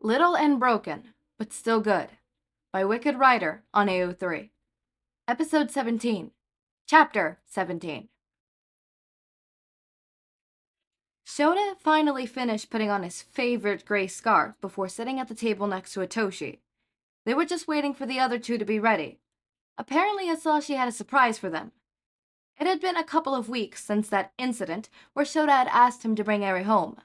Little and Broken, but Still Good, by Wicked Writer on AO3. Episode 17, Chapter 17. Shouta finally finished putting on his favorite gray scarf before sitting at the table next to Hitoshi. They were just waiting for the other two to be ready. Apparently, Hizashi had a surprise for them. It had been a couple of weeks since that incident where Shouta had asked him to bring Eri home.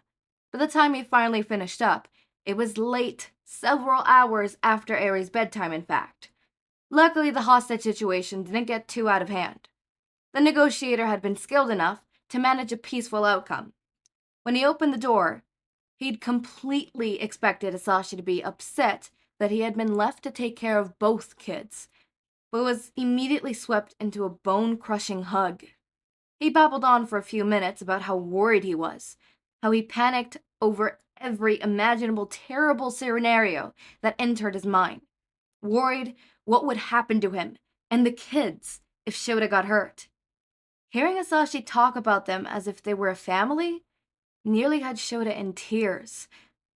By the time he finally finished up, it was late, several hours after Eri's bedtime, in fact. Luckily, the hostage situation didn't get too out of hand. The negotiator had been skilled enough to manage a peaceful outcome. When he opened the door, he'd completely expected Hizashi to be upset that he had been left to take care of both kids, but was immediately swept into a bone-crushing hug. He babbled on for a few minutes about how worried he was, how he panicked over every imaginable terrible scenario that entered his mind, worried what would happen to him and the kids if Shouta got hurt. Hearing Hizashi talk about them as if they were a family nearly had Shouta in tears.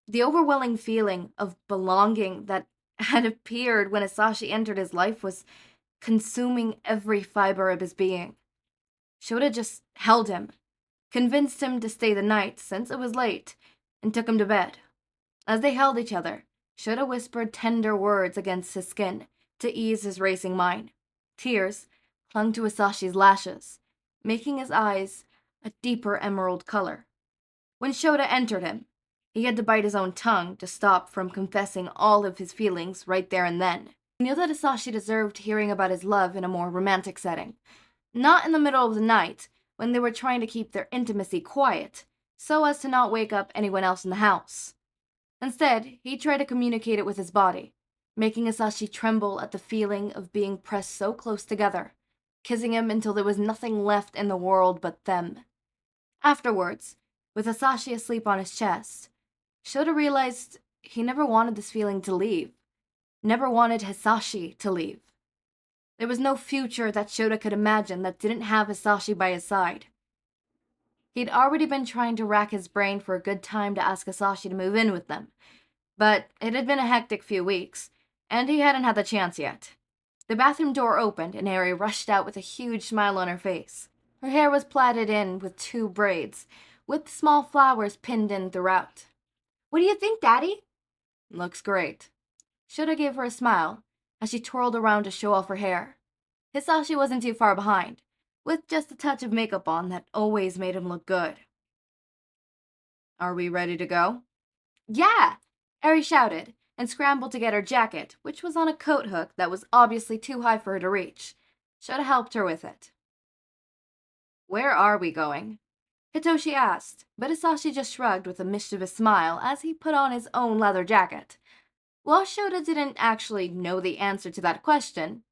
The overwhelming feeling of belonging that had appeared when Hizashi entered his life was consuming every fiber of his being. Shouta just held him, convinced him to stay the night since it was late, and took him to bed. As they held each other, Shouta whispered tender words against his skin to ease his racing mind. Tears clung to Hisashi's lashes, making his eyes a deeper emerald color. When Shouta entered him, he had to bite his own tongue to stop from confessing all of his feelings right there and then. He knew that Hizashi deserved hearing about his love in a more romantic setting, not in the middle of the night when they were trying to keep their intimacy quiet so as to not wake up anyone else in the house. Instead, he tried to communicate it with his body, making Hizashi tremble at the feeling of being pressed so close together, kissing him until there was nothing left in the world but them. Afterwards, with Hizashi asleep on his chest, Shouta realized he never wanted this feeling to leave, never wanted Hizashi to leave. There was no future that Shouta could imagine that didn't have Hizashi by his side. He'd already been trying to rack his brain for a good time to ask Hizashi to move in with them, but it had been a hectic few weeks, and he hadn't had the chance yet. The bathroom door opened, and Eri rushed out with a huge smile on her face. Her hair was plaited in with 2 braids, with small flowers pinned in throughout. "What do you think, Daddy?" "Looks great." Shouta gave her a smile as she twirled around to show off her hair. Hizashi wasn't too far behind, with just a touch of makeup on that always made him look good. "Are we ready to go?" "Yeah!" Eri shouted, and scrambled to get her jacket, which was on a coat hook that was obviously too high for her to reach. Shouta helped her with it. "Where are we going?" Hitoshi asked, but Hizashi just shrugged with a mischievous smile as he put on his own leather jacket. While Shouta didn't actually know the answer to that question,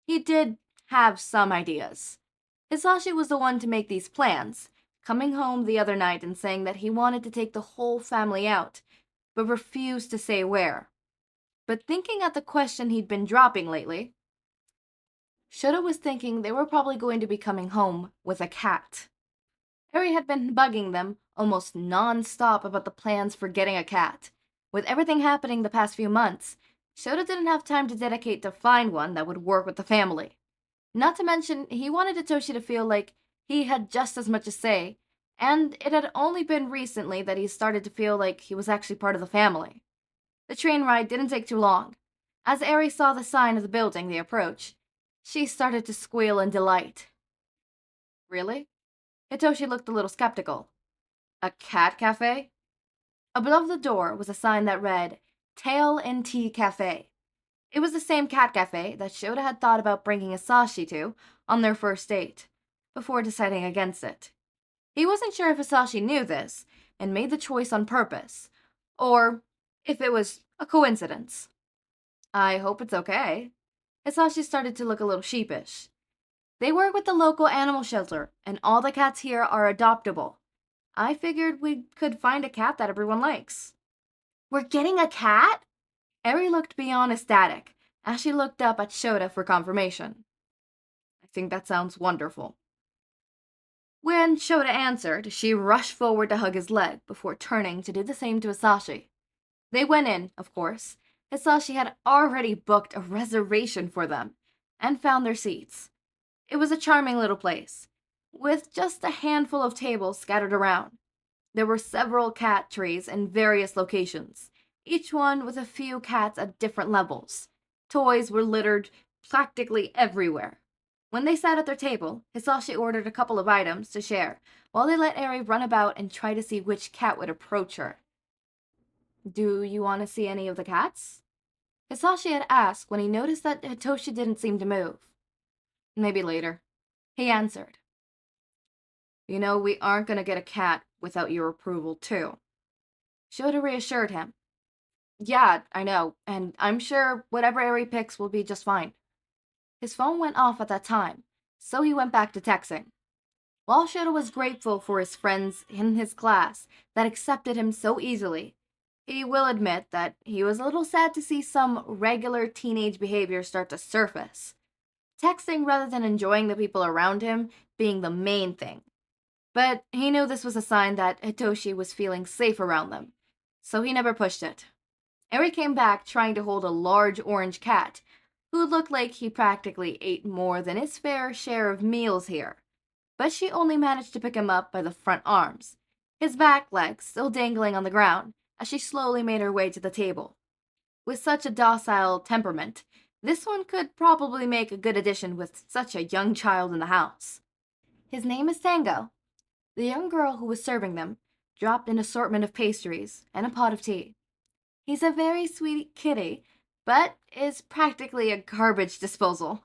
he did have some ideas. Hizashi was the one to make these plans, coming home the other night and saying that he wanted to take the whole family out, but refused to say where. But thinking at the question he'd been dropping lately, Shouta was thinking they were probably going to be coming home with a cat. Eri had been bugging them almost non-stop about the plans for getting a cat. With everything happening the past few months, Shouta didn't have time to dedicate to find one that would work with the family. Not to mention, he wanted Hitoshi to feel like he had just as much to say, and it had only been recently that he started to feel like he was actually part of the family. The train ride didn't take too long. As Eri saw the sign of the building they approached, she started to squeal in delight. "Really?" Hitoshi looked a little skeptical. "A cat cafe?" Above the door was a sign that read, "Tail and Tea Cafe." It was the same cat cafe that Shouta had thought about bringing Hizashi to on their first date, before deciding against it. He wasn't sure if Hizashi knew this and made the choice on purpose, or if it was a coincidence. "I hope it's okay." Hizashi started to look a little sheepish. "They work with the local animal shelter, and all the cats here are adoptable. I figured we could find a cat that everyone likes." "We're getting a cat?" Eri looked beyond ecstatic as she looked up at Shouta for confirmation. "I think that sounds wonderful." When Shouta answered, she rushed forward to hug his leg before turning to do the same to Hizashi. They went in, of course. Hizashi had already booked a reservation for them and found their seats. It was a charming little place, with just a handful of tables scattered around. There were several cat trees in various locations, each one with a few cats at different levels. Toys were littered practically everywhere. When they sat at their table, Hisashi ordered a couple of items to share, while they let Eri run about and try to see which cat would approach her. Do you want to see any of the cats? Hisashi had asked when he noticed that Hitoshi didn't seem to move. Maybe later, he answered. You know, we aren't going to get a cat without your approval, too. Shouta reassured him. Yeah, I know, and I'm sure whatever Eri picks will be just fine. His phone went off at that time, so he went back to texting. While Shouta was grateful for his friends in his class that accepted him so easily, he will admit that he was a little sad to see some regular teenage behavior start to surface. Texting rather than enjoying the people around him being the main thing. But he knew this was a sign that Hitoshi was feeling safe around them, so he never pushed it. Eri came back trying to hold a large orange cat, who looked like he practically ate more than his fair share of meals here. But she only managed to pick him up by the front arms, his back legs still dangling on the ground, as she slowly made her way to the table. With such a docile temperament, this one could probably make a good addition with such a young child in the house. His name is Tango. The young girl who was serving them dropped an assortment of pastries and a pot of tea. He's a very sweet kitty, but is practically a garbage disposal.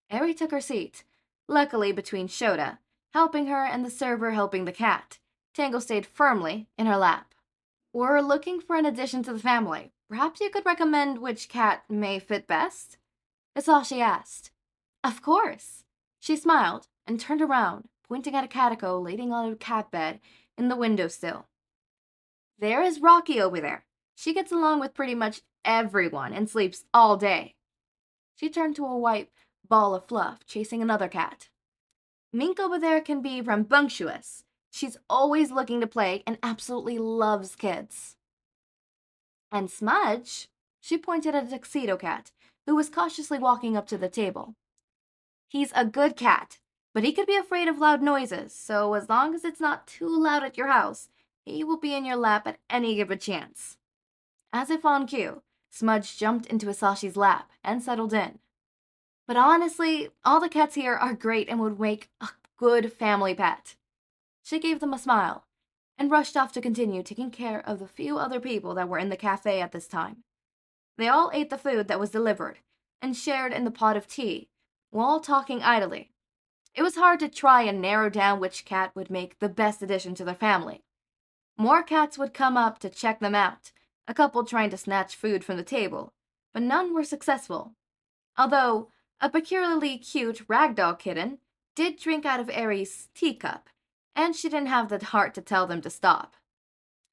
Eri took her seat, luckily between Shouta, helping her, and the server helping the cat. Tango stayed firmly in her lap. We're looking for an addition to the family. Perhaps you could recommend which cat may fit best? That's all she asked. Of course. She smiled and turned around, pointing at a calico laying on a cat bed in the windowsill. There is Rocky over there. She gets along with pretty much everyone and sleeps all day. She turned to a white ball of fluff, chasing another cat. Mink over there can be rambunctious. She's always looking to play and absolutely loves kids. And Smudge, she pointed at a tuxedo cat, who was cautiously walking up to the table. He's a good cat, but he could be afraid of loud noises, so as long as it's not too loud at your house, he will be in your lap at any given chance. As if on cue, Smudge jumped into Hisashi's lap and settled in. But honestly, all the cats here are great and would make a good family pet. She gave them a smile and rushed off to continue taking care of the few other people that were in the cafe at this time. They all ate the food that was delivered and shared in the pot of tea, while talking idly. It was hard to try and narrow down which cat would make the best addition to their family. More cats would come up to check them out, a couple trying to snatch food from the table, but none were successful. Although a peculiarly cute ragdoll kitten did drink out of Eri's teacup, and she didn't have the heart to tell them to stop.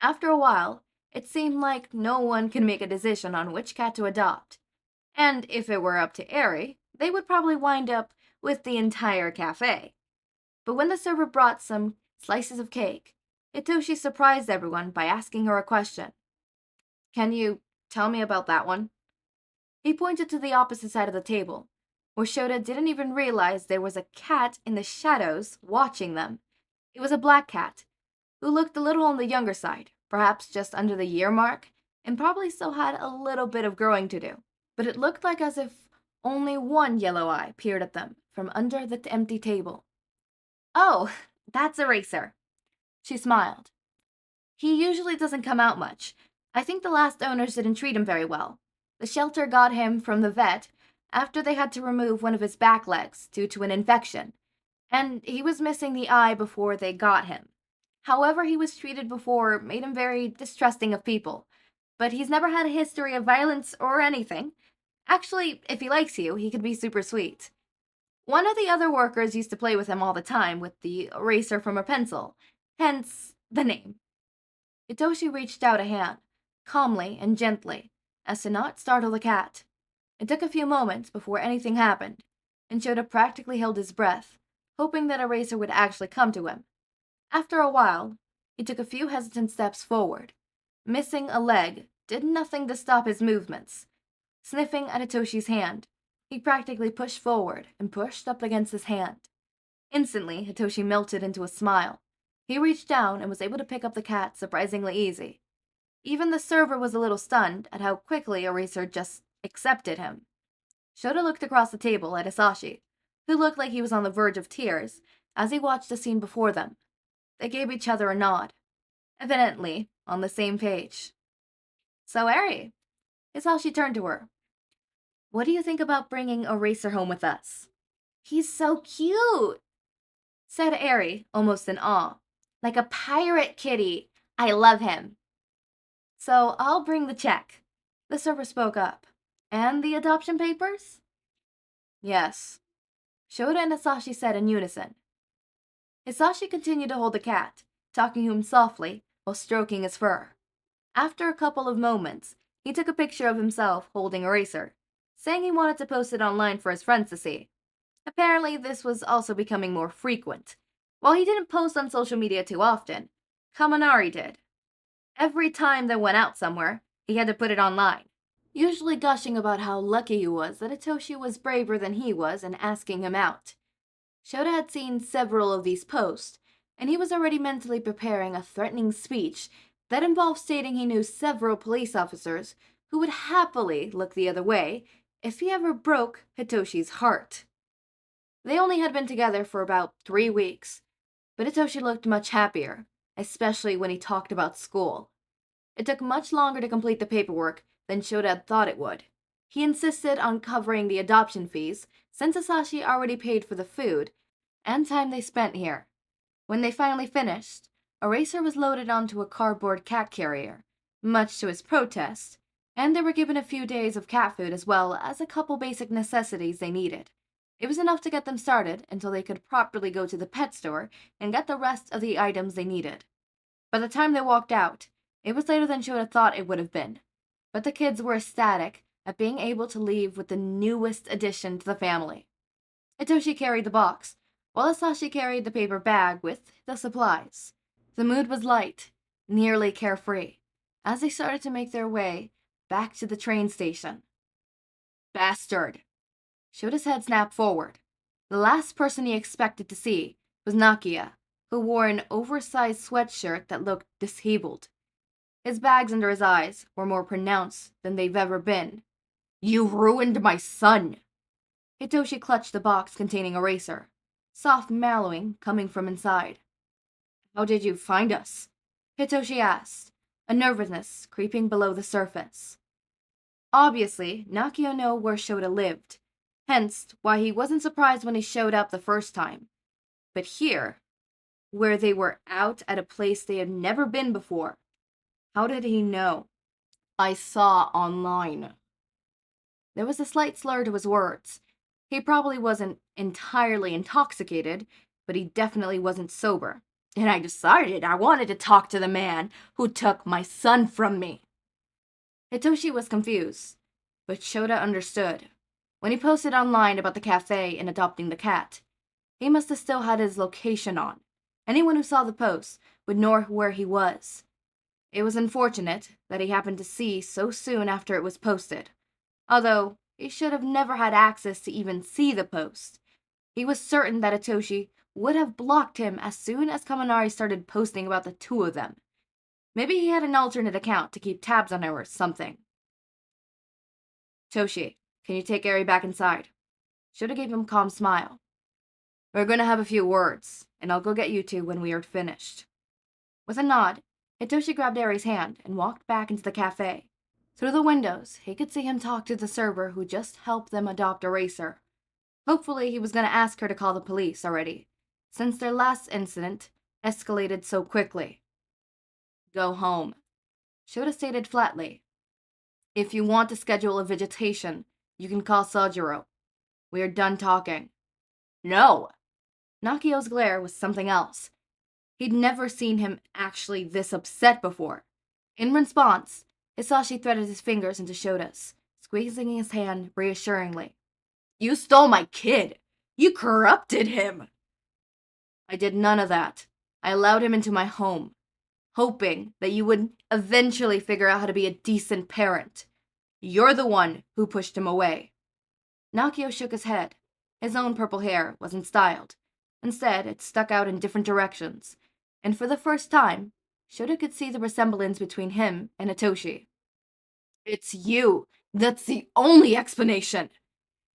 After a while, it seemed like no one could make a decision on which cat to adopt, and if it were up to Eri, they would probably wind up with the entire cafe. But when the server brought some slices of cake, Hitoshi surprised everyone by asking her a question. Can you tell me about that one? He pointed to the opposite side of the table, where Shouta didn't even realize there was a cat in the shadows watching them. It was a black cat, who looked a little on the younger side, perhaps just under the year mark, and probably still had a little bit of growing to do. But it looked like as if only one yellow eye peered at them from under the empty table. Oh, that's Eraser. She smiled. He usually doesn't come out much. I think the last owners didn't treat him very well. The shelter got him from the vet after they had to remove one of his back legs due to an infection, and he was missing the eye before they got him. However he was treated before made him very distrusting of people, but he's never had a history of violence or anything. Actually, if he likes you, he could be super sweet. One of the other workers used to play with him all the time with the eraser from her pencil, hence the name. Hitoshi reached out a hand, calmly and gently, as to not startle the cat. It took a few moments before anything happened, and Shouta practically held his breath, hoping that Eraser would actually come to him. After a while, he took a few hesitant steps forward, missing a leg did nothing to stop his movements. Sniffing at Hitoshi's hand, he practically pushed forward and pushed up against his hand. Instantly, Hitoshi melted into a smile. He reached down and was able to pick up the cat surprisingly easy. Even the server was a little stunned at how quickly Eraser just accepted him. Shouta looked across the table at Hizashi, who looked like he was on the verge of tears as he watched the scene before them. They gave each other a nod, evidently on the same page. "So, Eri," Hizashi turned to her. "What do you think about bringing Eraser home with us?" "He's so cute," said Eri, almost in awe. "Like a pirate kitty. I love him." "So I'll bring the check," the server spoke up. "And the adoption papers?" "Yes," Shouta and Hizashi said in unison. Hizashi continued to hold the cat, talking to him softly while stroking his fur. After a couple of moments, he took a picture of himself holding Eraser, saying he wanted to post it online for his friends to see. Apparently, this was also becoming more frequent. While he didn't post on social media too often, Kaminari did. Every time they went out somewhere, he had to put it online, usually gushing about how lucky he was that Hitoshi was braver than he was and asking him out. Shouta had seen several of these posts, and he was already mentally preparing a threatening speech that involved stating he knew several police officers who would happily look the other way if he ever broke Hitoshi's heart. They only had been together for about 3 weeks, but Hitoshi looked much happier, especially when he talked about school. It took much longer to complete the paperwork than Shouta had thought it would. He insisted on covering the adoption fees, since Hizashi already paid for the food and time they spent here. When they finally finished, Eraser was loaded onto a cardboard cat carrier, much to his protest, and they were given a few days of cat food as well as a couple basic necessities they needed. It was enough to get them started until they could properly go to the pet store and get the rest of the items they needed. By the time they walked out, it was later than Shouta thought it would have been, but the kids were ecstatic at being able to leave with the newest addition to the family. Hitoshi carried the box, while Hizashi carried the paper bag with the supplies. The mood was light, nearly carefree, as they started to make their way back to the train station. "Bastard!" Shouta's head snapped forward. The last person he expected to see was Nakia, who wore an oversized sweatshirt that looked disabled. His bags under his eyes were more pronounced than they've ever been. "You ruined my son!" Hitoshi clutched the box containing Eraser, soft mellowing coming from inside. "How did you find us?" Hitoshi asked, a nervousness creeping below the surface. Obviously, Nakia knew where Shouta lived, hence why he wasn't surprised when he showed up the first time. But here, where they were out at a place they had never been before, how did he know? "I saw online." There was a slight slur to his words. He probably wasn't entirely intoxicated, but he definitely wasn't sober. "And I decided I wanted to talk to the man who took my son from me." Hitoshi was confused, but Shouta understood. When he posted online about the cafe and adopting the cat, he must have still had his location on. Anyone who saw the post would know where he was. It was unfortunate that he happened to see so soon after it was posted, although he should have never had access to even see the post. He was certain that Hitoshi would have blocked him as soon as Kaminari started posting about the two of them. Maybe he had an alternate account to keep tabs on him or something. "Toshi, can you take Eri back inside?" Shouta gave him a calm smile. "We're going to have a few words, and I'll go get you two when we are finished." With a nod, Hitoshi grabbed Eri's hand and walked back into the cafe. Through the windows, he could see him talk to the server who just helped them adopt Eraser. Hopefully he was going to ask her to call the police already, since their last incident escalated so quickly. "Go home," Shouta stated flatly. "If you want to schedule a visitation, you can call Sojiro. We are done talking." "No!" Nakio's glare was something else. He'd never seen him actually this upset before. In response, Hizashi threaded his fingers into Shota's, squeezing his hand reassuringly. "You stole my kid! You corrupted him!" "I did none of that. I allowed him into my home. hoping that you would eventually figure out how to be a decent parent. You're the one who pushed him away. Nakio shook his head. His own purple hair wasn't styled. Instead, it stuck out in different directions, and for the first time, Shouta could see the resemblance between him and Hitoshi. It's you. That's the only explanation.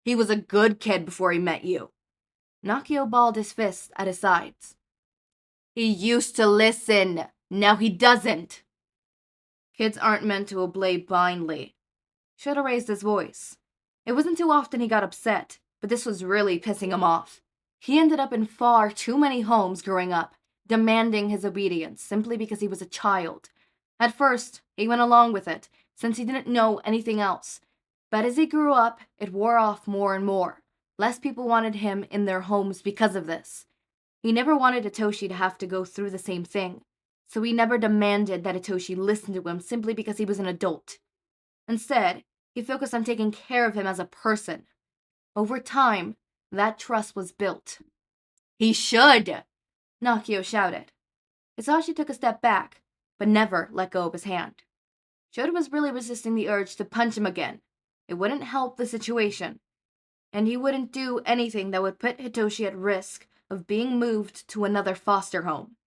He was a good kid before he met you. Nakio balled his fists at his sides. He used to listen. Now he doesn't. Kids aren't meant to obey blindly. Shouta raised his voice. It wasn't too often he got upset, but this was really pissing him off. He ended up in far too many homes growing up, demanding his obedience simply because he was a child. At first, he went along with it, since he didn't know anything else. But as he grew up, it wore off more and more. Less people wanted him in their homes because of this. He never wanted Hitoshi to have to go through the same thing, so he never demanded that Hitoshi listen to him simply because he was an adult. Instead, he focused on taking care of him as a person. Over time, that trust was built. He should! Nakio shouted. Hizashi took a step back, but never let go of his hand. Shouta was really resisting the urge to punch him again. It wouldn't help the situation, and he wouldn't do anything that would put Hitoshi at risk of being moved to another foster home.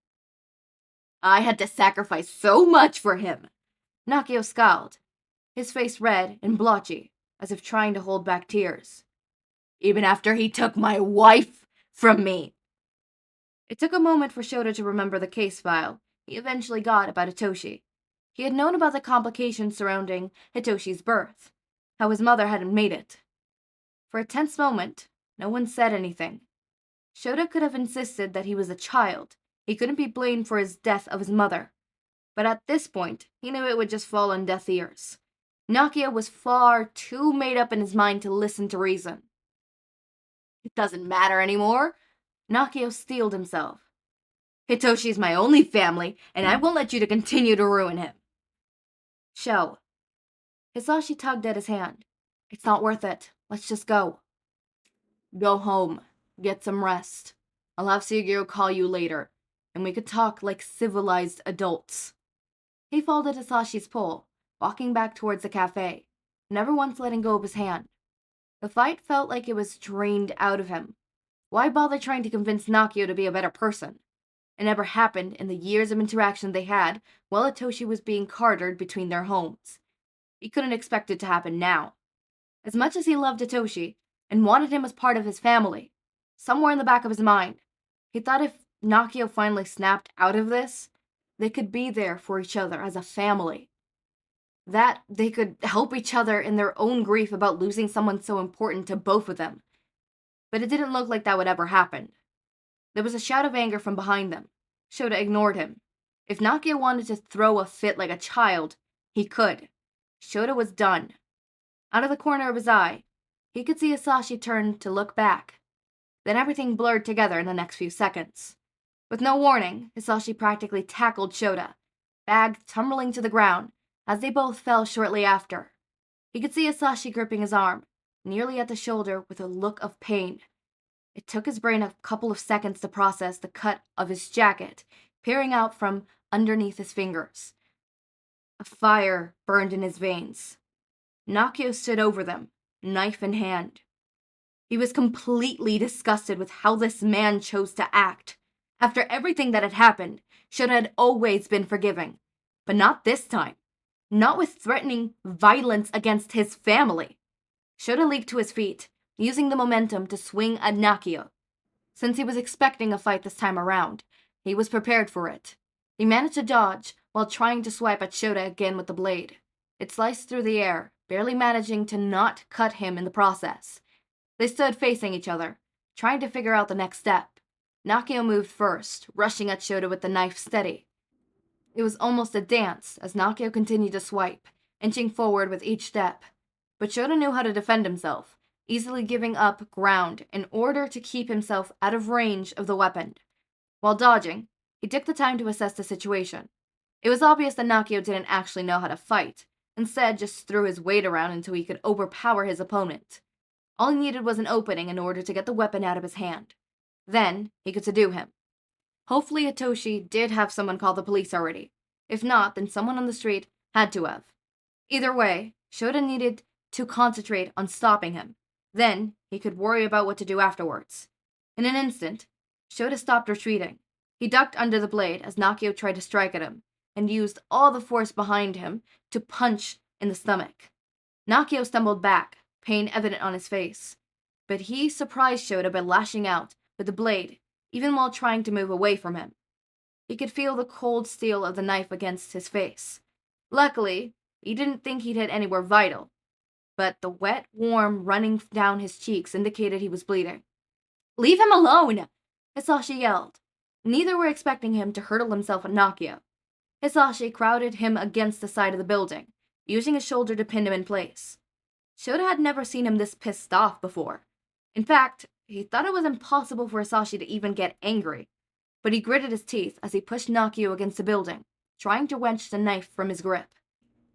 I had to sacrifice so much for him. Nakio scowled, his face red and blotchy, as if trying to hold back tears. Even after he took my wife from me. It took a moment for Shouta to remember the case file he eventually got about Hitoshi. He had known about the complications surrounding Hitoshi's birth, how his mother hadn't made it. For a tense moment, no one said anything. Shouta could have insisted that he was a child. He couldn't be blamed for his death of his mother. But at this point, he knew it would just fall on deaf ears. Nakio was far too made up in his mind to listen to reason. It doesn't matter anymore. Nakio steeled himself. Hitoshi's my only family, and I won't let you to continue to ruin him. Show. Hizashi tugged at his hand. It's not worth it. Let's just go. Go home. Get some rest. I'll have Sugio call you later, and we could talk like civilized adults. He folded Hisashi's pull, walking back towards the cafe, never once letting go of his hand. The fight felt like it was drained out of him. Why bother trying to convince Nakio to be a better person? It never happened in the years of interaction they had while Hitoshi was being cartered between their homes. He couldn't expect it to happen now. As much as he loved Hitoshi and wanted him as part of his family, somewhere in the back of his mind, he thought if Nakio finally snapped out of this, they could be there for each other as a family. That they could help each other in their own grief about losing someone so important to both of them. But it didn't look like that would ever happen. There was a shout of anger from behind them. Shouta ignored him. If Nakio wanted to throw a fit like a child, he could. Shouta was done. Out of the corner of his eye, he could see Hizashi turn to look back. Then everything blurred together in the next few seconds. With no warning, Hizashi practically tackled Shouta, bag tumbling to the ground, as they both fell shortly after. He could see Hizashi gripping his arm, nearly at the shoulder, with a look of pain. It took his brain a couple of seconds to process the cut of his jacket, peering out from underneath his fingers. A fire burned in his veins. Nakio stood over them, knife in hand. He was completely disgusted with how this man chose to act. After everything that had happened, Shouta had always been forgiving. But not this time. Not with threatening violence against his family. Shouta leaped to his feet, using the momentum to swing at Nakio. Since he was expecting a fight this time around, he was prepared for it. He managed to dodge while trying to swipe at Shouta again with the blade. It sliced through the air, barely managing to not cut him in the process. They stood facing each other, trying to figure out the next step. Nakio moved first, rushing at Shouta with the knife steady. It was almost a dance as Nakio continued to swipe, inching forward with each step. But Shouta knew how to defend himself, easily giving up ground in order to keep himself out of range of the weapon. While dodging, he took the time to assess the situation. It was obvious that Nakio didn't actually know how to fight, instead just threw his weight around until he could overpower his opponent. All he needed was an opening in order to get the weapon out of his hand. Then, he could subdue him. Hopefully Hitoshi did have someone call the police already. If not, then someone on the street had to have. Either way, Shouta needed to concentrate on stopping him. Then, he could worry about what to do afterwards. In an instant, Shouta stopped retreating. He ducked under the blade as Nakio tried to strike at him, and used all the force behind him to punch in the stomach. Nakio stumbled back, pain evident on his face. But he surprised Shouta by lashing out with the blade, even while trying to move away from him. He could feel the cold steel of the knife against his face. Luckily, he didn't think he'd hit anywhere vital, but the wet, warm running down his cheeks indicated he was bleeding. "Leave him alone!" Hizashi yelled. Neither were expecting him to hurtle himself at Nakio. Hizashi crowded him against the side of the building, using his shoulder to pin him in place. Shouta had never seen him this pissed off before. In fact, he thought it was impossible for Hizashi to even get angry, but he gritted his teeth as he pushed Nakio against the building, trying to wrench the knife from his grip.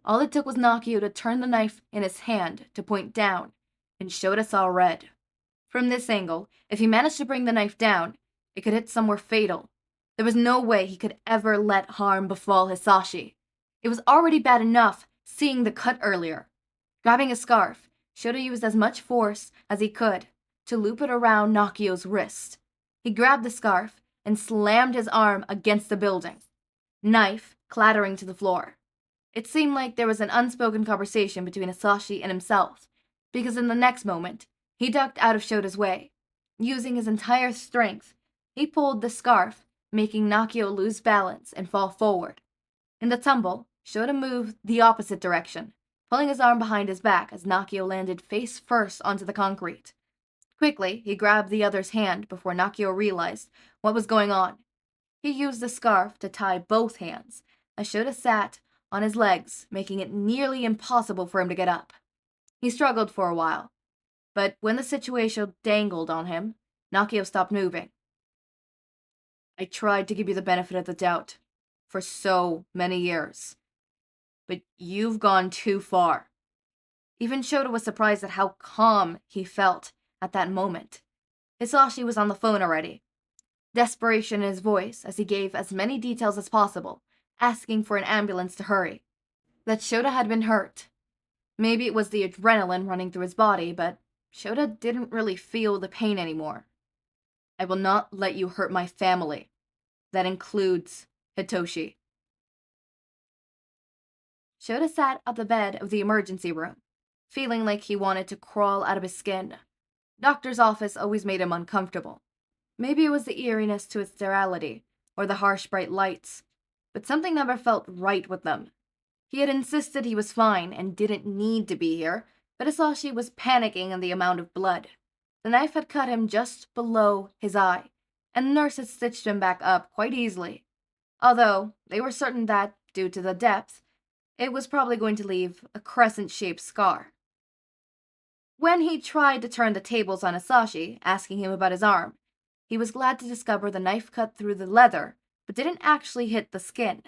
All it took was Nakio to turn the knife in his hand to point down, and Shouta saw red. From this angle, if he managed to bring the knife down, it could hit somewhere fatal. There was no way he could ever let harm befall Hizashi. It was already bad enough seeing the cut earlier. Grabbing a scarf, Shouta used as much force as he could to loop it around Nakio's wrist. He grabbed the scarf and slammed his arm against the building, knife clattering to the floor. It seemed like there was an unspoken conversation between Hizashi and himself, because in the next moment, he ducked out of Shota's way. Using his entire strength, he pulled the scarf, making Nakio lose balance and fall forward. In the tumble, Shouta moved the opposite direction, pulling his arm behind his back as Nakio landed face first onto the concrete. Quickly, he grabbed the other's hand before Nakio realized what was going on. He used the scarf to tie both hands, as Shouta sat on his legs, making it nearly impossible for him to get up. He struggled for a while, but when the situation dangled on him, Nakio stopped moving. "I tried to give you the benefit of the doubt for so many years, but you've gone too far." Even Shouta was surprised at how calm he felt at that moment. Hizashi was on the phone already, desperation in his voice as he gave as many details as possible, asking for an ambulance to hurry. That Shouta had been hurt. Maybe it was the adrenaline running through his body, but Shouta didn't really feel the pain anymore. "I will not let you hurt my family. That includes Hitoshi." Shouta sat at the bed of the emergency room, feeling like he wanted to crawl out of his skin. Doctor's office always made him uncomfortable. Maybe it was the eeriness to its sterility, or the harsh bright lights, but something never felt right with them. He had insisted he was fine and didn't need to be here, but Hizashi was panicking in the amount of blood. The knife had cut him just below his eye, and the nurse had stitched him back up quite easily, although they were certain that, due to the depth, it was probably going to leave a crescent-shaped scar. When he tried to turn the tables on Hizashi, asking him about his arm, he was glad to discover the knife cut through the leather, but didn't actually hit the skin.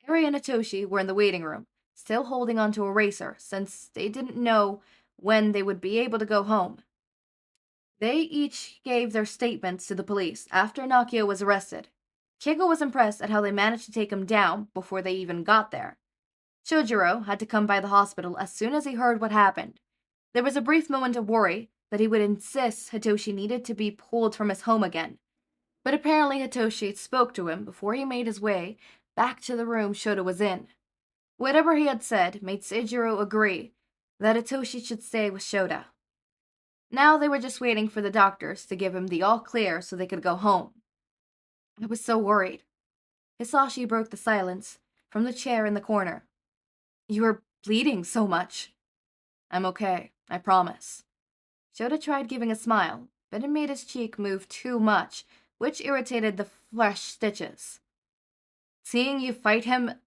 Eri and Hitoshi were in the waiting room, still holding onto a razor, since they didn't know when they would be able to go home. They each gave their statements to the police after Nakio was arrested. Kigo was impressed at how they managed to take him down before they even got there. Shojiro had to come by the hospital as soon as he heard what happened. There was a brief moment of worry that he would insist Hitoshi needed to be pulled from his home again, but apparently Hitoshi spoke to him before he made his way back to the room Shouta was in. Whatever he had said made Seijiro agree that Hitoshi should stay with Shouta. Now they were just waiting for the doctors to give him the all-clear so they could go home. I was so worried. Hizashi broke the silence from the chair in the corner. "You are bleeding so much." "I'm okay, I promise." Shouta tried giving a smile, but it made his cheek move too much, which irritated the fresh stitches. "Seeing you fight him,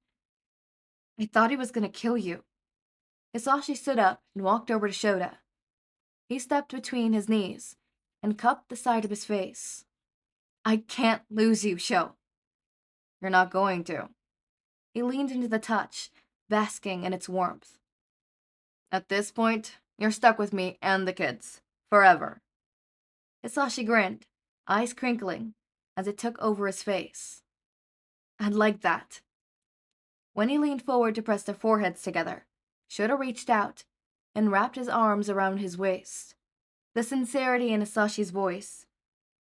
I thought he was going to kill you." Hizashi stood up and walked over to Shouta. He stepped between his knees and cupped the side of his face. "I can't lose you, Sho." "You're not going to." He leaned into the touch, basking in its warmth. "At this point, you're stuck with me and the kids. Forever." Hizashi grinned, eyes crinkling, as it took over his face. "I'd like that." When he leaned forward to press their foreheads together, Shouta reached out and wrapped his arms around his waist. The sincerity in Hisashi's voice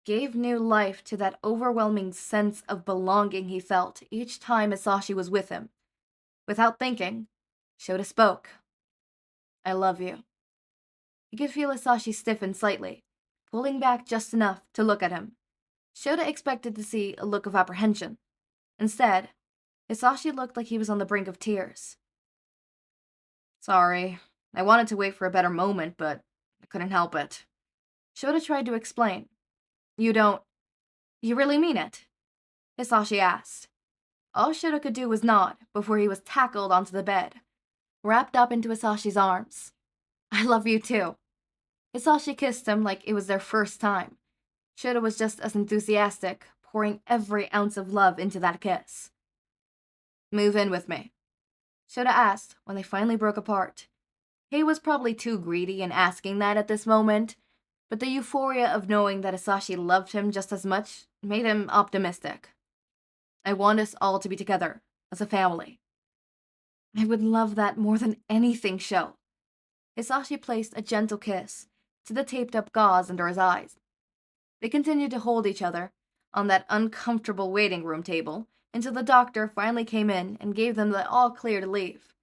gave new life to that overwhelming sense of belonging he felt each time Hisashi was with him. Without thinking, Shouta spoke. "I love you." He could feel Hisashi stiffen slightly, pulling back just enough to look at him. Shouta expected to see a look of apprehension. Instead, Hisashi looked like he was on the brink of tears. "Sorry, I wanted to wait for a better moment, but I couldn't help it." Shouta tried to explain. You really mean it?" Hisashi asked. All Shouta could do was nod before he was tackled onto the bed, wrapped up into Hisashi's arms. "I love you too." Hisashi kissed him like it was their first time. Shouta was just as enthusiastic, pouring every ounce of love into that kiss. "Move in with me?" Shouta asked when they finally broke apart. He was probably too greedy in asking that at this moment, but the euphoria of knowing that Hisashi loved him just as much made him optimistic. "I want us all to be together, as a family." "I would love that more than anything, Sho." Hisashi placed a gentle kiss to the taped-up gauze under his eyes. They continued to hold each other on that uncomfortable waiting room table until the doctor finally came in and gave them the all-clear to leave.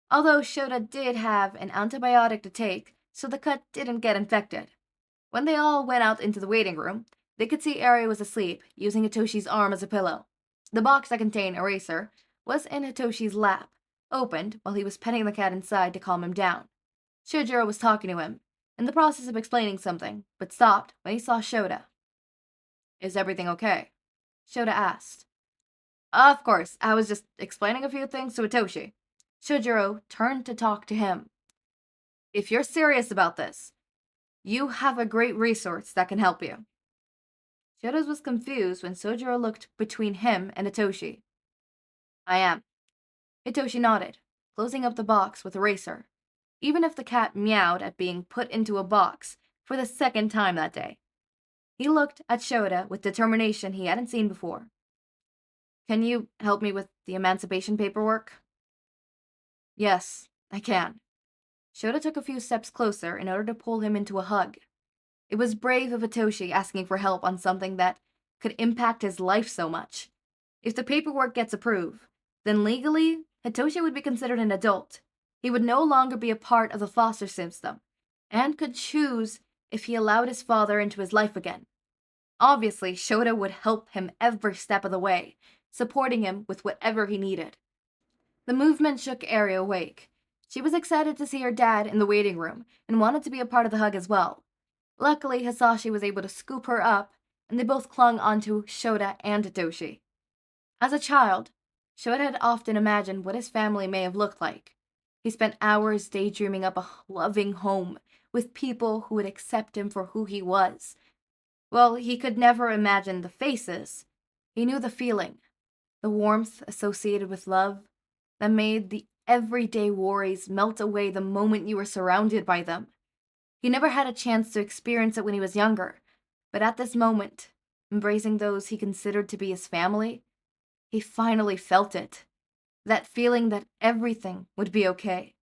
Although Shouta did have an antibiotic to take, so the cut didn't get infected. When they all went out into the waiting room, they could see Eri was asleep, using Hitoshi's arm as a pillow. The box that contained Eraser was in Hitoshi's lap, opened while he was petting the cat inside to calm him down. Shojiro was talking to him, in the process of explaining something, but stopped when he saw Shouta. "Is everything okay?" Shouta asked. "Of course, I was just explaining a few things to Hitoshi." Shojiro turned to talk to him. "If you're serious about this, you have a great resource that can help you." Shouta was confused when Shojiro looked between him and Hitoshi. "I am." Hitoshi nodded, closing up the box with Eraser, even if the cat meowed at being put into a box for the second time that day. He looked at Shouta with determination he hadn't seen before. "Can you help me with the emancipation paperwork?" "Yes, I can." Shouta took a few steps closer in order to pull him into a hug. It was brave of Hitoshi asking for help on something that could impact his life so much. If the paperwork gets approved, then legally, Hitoshi would be considered an adult. He would no longer be a part of the foster system, and could choose if he allowed his father into his life again. Obviously, Shouta would help him every step of the way, supporting him with whatever he needed. The movement shook Eri awake. She was excited to see her dad in the waiting room, and wanted to be a part of the hug as well. Luckily, Hisashi was able to scoop her up, and they both clung onto Shouta and Hitoshi. As a child, Shouta had often imagined what his family may have looked like. He spent hours daydreaming up a loving home, with people who would accept him for who he was. Well, he could never imagine the faces. He knew the feeling, the warmth associated with love, that made the everyday worries melt away the moment you were surrounded by them. He never had a chance to experience it when he was younger, but at this moment, embracing those he considered to be his family, he finally felt it. That feeling that everything would be okay,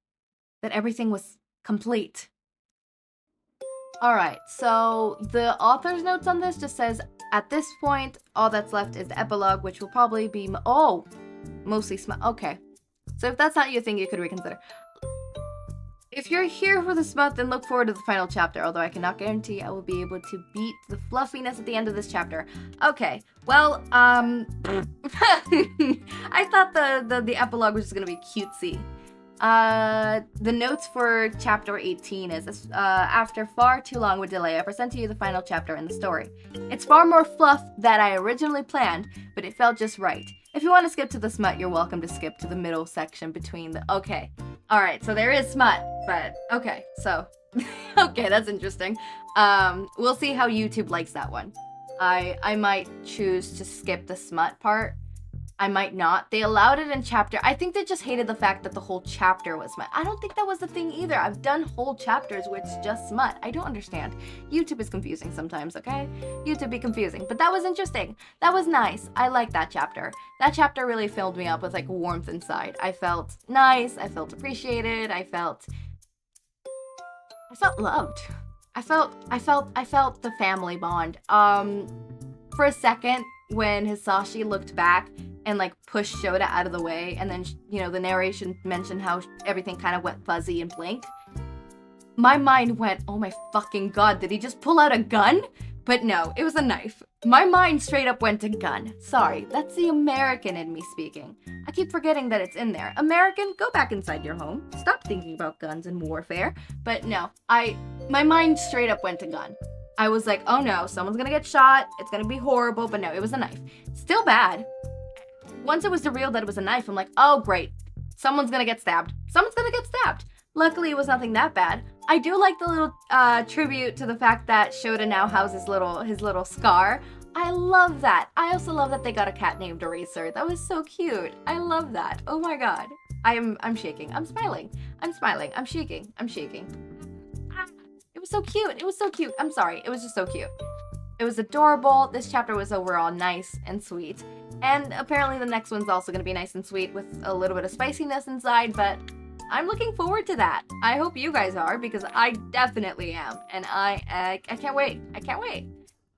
that everything was complete. Alright, so the author's notes on this just says, at this point, all that's left is the epilogue, which will probably be, mostly okay. So if that's not your thing, you could reconsider. If you're here for this month, then look forward to the final chapter, although I cannot guarantee I will be able to beat the fluffiness at the end of this chapter. Okay, well, I thought the epilogue was just gonna be cutesy. The notes for chapter 18 is, after far too long of a delay, I present to you the final chapter in the story. It's far more fluff than I originally planned, but it felt just right. If you want to skip to the smut, you're welcome to skip to the middle section between the, okay. Alright, so there is smut, but, okay, so, okay, that's interesting. We'll see how YouTube likes that one. I might choose to skip the smut part, I might not. They allowed it in chapter. I think they just hated the fact that the whole chapter was smut. I don't think that was the thing either. I've done whole chapters where it's just smut. I don't understand. YouTube is confusing sometimes, okay? YouTube be confusing. But that was interesting. That was nice. I like that chapter. That chapter really filled me up with like warmth inside. I felt nice. I felt appreciated. I felt loved. I felt the family bond. For a second, when Hizashi looked back and like pushed Shouta out of the way, and then, you know, the narration mentioned how everything kind of went fuzzy and blinked, my mind went, oh my fucking god, did he just pull out a gun? But no, it was a knife. My mind straight up went to gun. Sorry, that's the American in me speaking. I keep forgetting that it's in there. American, go back inside your home. Stop thinking about guns and warfare. But no, my mind straight up went to gun. I was like, oh no, someone's gonna get shot. It's gonna be horrible. But no, it was a knife. Still bad. Once it was revealed that it was a knife, I'm like, oh great. Someone's gonna get stabbed. Someone's gonna get stabbed. Luckily, it was nothing that bad. I do like the little tribute to the fact that Shouta now has his little scar. I love that. I also love that they got a cat named Eraser. That was so cute. I love that. Oh my god. I'm shaking. I'm smiling. I'm smiling. I'm shaking. I'm shaking. It was so cute. It was so cute. I'm sorry. It was just so cute. It was adorable. This chapter was overall nice and sweet. And apparently the next one's also going to be nice and sweet with a little bit of spiciness inside, but I'm looking forward to that. I hope you guys are, because I definitely am. And I can't wait. I can't wait.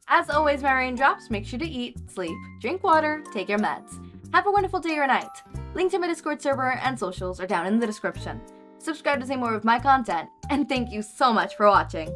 As always, my raindrops, make sure to eat, sleep, drink water, take your meds. Have a wonderful day or night. Link to my Discord server and socials are down in the description. Subscribe to see more of my content, and thank you so much for watching.